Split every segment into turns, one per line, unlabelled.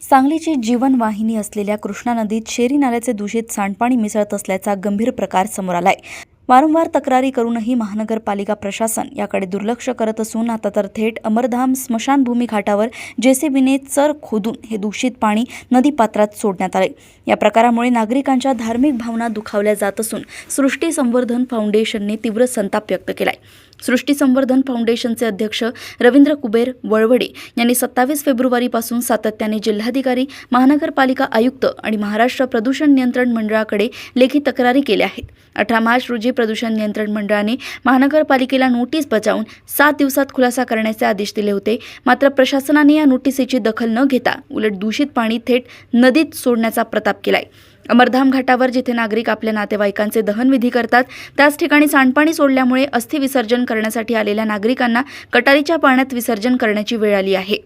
सांगलीची जीवनवाहिनी असलेल्या कृष्णा नदीत शेरी नाल्याचे दूषित सांडपाणी मिसळत असल्याचा गंभीर प्रकार समोर आलाय। वारंवार तक्रारी करूनही महानगरपालिका प्रशासन याकडे दुर्लक्ष करत असून आता तर थेट अमरधाम स्मशानभूमी घाटावर जेसीबीने चर खोदून हे दूषित पाणी नदीपात्रात सोडण्यात आले। या प्रकारामुळे नागरिकांच्या धार्मिक भावना दुखावल्या जात असून सृष्टी संवर्धन फाउंडेशनने तीव्र संताप व्यक्त केलाय। सृष्टी संवर्धन फाउंडेशनचे अध्यक्ष रवींद्र कुबेर वळवडे यांनी 27 फेब्रुवारीपासून सातत्याने जिल्हाधिकारी, महानगरपालिका आयुक्त आणि महाराष्ट्र प्रदूषण नियंत्रण मंडळाकडे लेखी तक्रारी केल्या आहेत। 18 मार्च रोजी प्रदूषण नियंत्रण मंडळाने महानगरपालिकेला नोटीस बजावून 7 दिवसात खुलासा करण्याचे आदेश दिले होते। मात्र प्रशासनाने या नोटीसीची दखल न घेता उलट दूषित पाणी थेट नदीत सोडण्याचा प्रताप केलाय। अमरधाम घाटावर जिथे नागरिक आपल्या नातेवाईकांचे दहनविधी करतात त्याच ठिकाणी सांडपाणी सोडल्यामुळे अस्थि विसर्जन करण्यासाठी आलेल्या नागरिकांना गटारीच्या पाण्यात विसर्जन करण्याची वेळ आली आहे।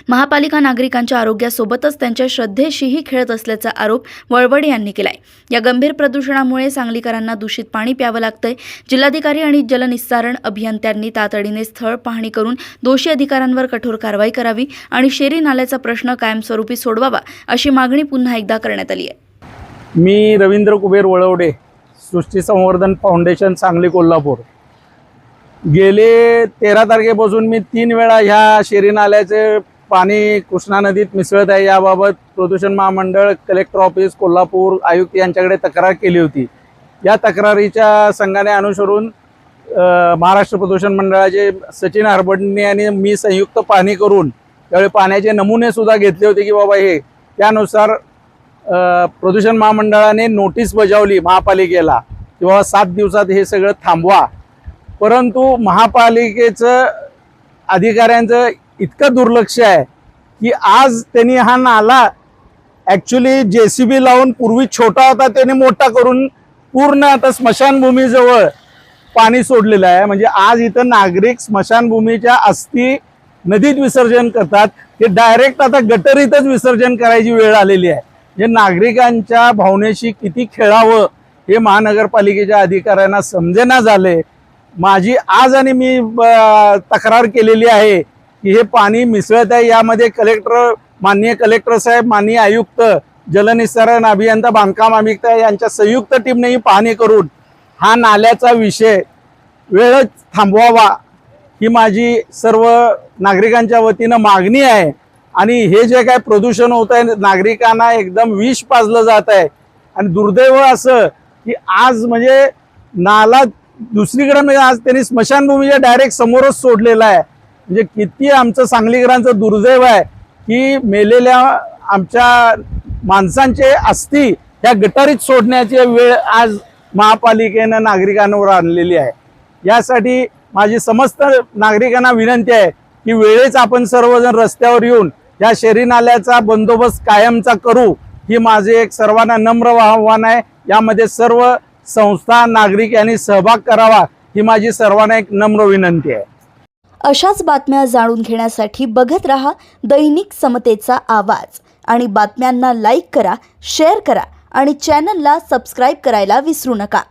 महापालिका नागरिकांच्या आरोग्यासोबतच त्यांच्या श्रद्धेशीही खेळत असल्याचा आरोप वळवडे यांनी केलाय। या गंभीर प्रदूषणामुळे सांगलीकरांना दूषित पाणी प्यावं लागतंय। जिल्हाधिकारी आणि जलनिस्सारण अभियंत्यांनी तातडीने स्थळ पाहणी करून दोषी अधिकाऱ्यांवर कठोर कारवाई करावी आणि शेरी नाल्याचा प्रश्न कायमस्वरूपी सोडवावा अशी मागणी पुन्हा एकदा करण्यात आली आहे।
मी रवींद्र कुबेर वळवडे, सृष्टी संवर्धन फाउंडेशन, सांगली, कोल्हापूर। गेले 13 तारखेपासून मी 3 वेळा ह्या शेरी नाल्याचे पाणी कृष्णा नदीत मिसळत आहे याबाबत प्रदूषण महामंडळ, कलेक्टर ऑफिस, कोल्हापूर आयुक्त यांच्याकडे तक्रार केली होती। या तक्रारीच्या संघाने अनुसरून महाराष्ट्र प्रदूषण मंडळाचे सचिन हरबडणी आणि मी संयुक्त पाहणी करून त्यावेळी पाण्याचे नमुने सुद्धा घेतले होते की बाबा हे त्यानुसार प्रदूषण महामंडळाने नोटीस बजावली महापालिकेला की बाबा 7 दिवसात हे सगळं थांबवा। परंतु महापालिकेचं अधिकाऱ्यांचं इतकं दुर्लक्ष आहे की आज त्यांनी हा नाला ॲक्च्युली जेसीबी लावून, पूर्वी छोटा होता त्याने मोठा करून पूर्ण आता स्मशानभूमीजवळ पाणी सोडलेलं आहे। म्हणजे आज इथं नागरिक स्मशानभूमीच्या अस्थी नदीत विसर्जन करतात, ते डायरेक्ट आता गटरीतच विसर्जन करायची वेळ आलेली आहे। म्हणजे नागरिकांच्या भावनेशी किती खेळावं हे महानगरपालिकेच्या अधिकाऱ्यांना समजेना झाले। माझी आज आणि मी तक्रार केलेली आहे की हे पाणी मिसळत आहे। यामध्ये माननीय कलेक्टर साहेब, माननीय आयुक्त, जलनिस्सारण अभियंता, बांधकाम अभियंता यांच्या संयुक्त टीमने ही पाहणी करून हा नाल्याचा विषय वेळच थांबवावा ही माझी सर्व नागरिकांच्या वतीनं मागणी आहे। आणि हे जे काय प्रदूषण होत आहे, नागरिकांना एकदम विष पाजलं जात आहे। आणि दुर्दैव असं की आज म्हणजे नाला दुसरीकडे म्हणजे आज त्यांनी स्मशानभूमीच्या डायरेक्ट समोरच सोडलेला आहे। म्हणजे किती आमचं सांगलीकरांचं दुर्दैव आहे की मेलेल्या आमच्या माणसांचे अस्थी ह्या गटारीत सोडण्याची वेळ आज महापालिकेनं नागरिकांवर आणलेली आहे। यासाठी माझी समस्त नागरिकांना विनंती आहे की वेळेच आपण सर्वजण रस्त्यावर येऊन या शेरी नाल्याचा बंदोबस्त कायमचा करू ही माझे एक सर्वांना नम्र आव्हान आहे। यामध्ये सर्व संस्था, नागरिक यांनी सहभाग करावा ही माझी सर्वांना एक नम्र विनंती आहे।
अशाच बातम्या जाणून घेण्यासाठी बघत रहा दैनिक समतेचा आवाज आणि बातम्यांना लाईक करा, शेअर करा आणि चॅनलला सबस्क्राईब करायला विसरू नका।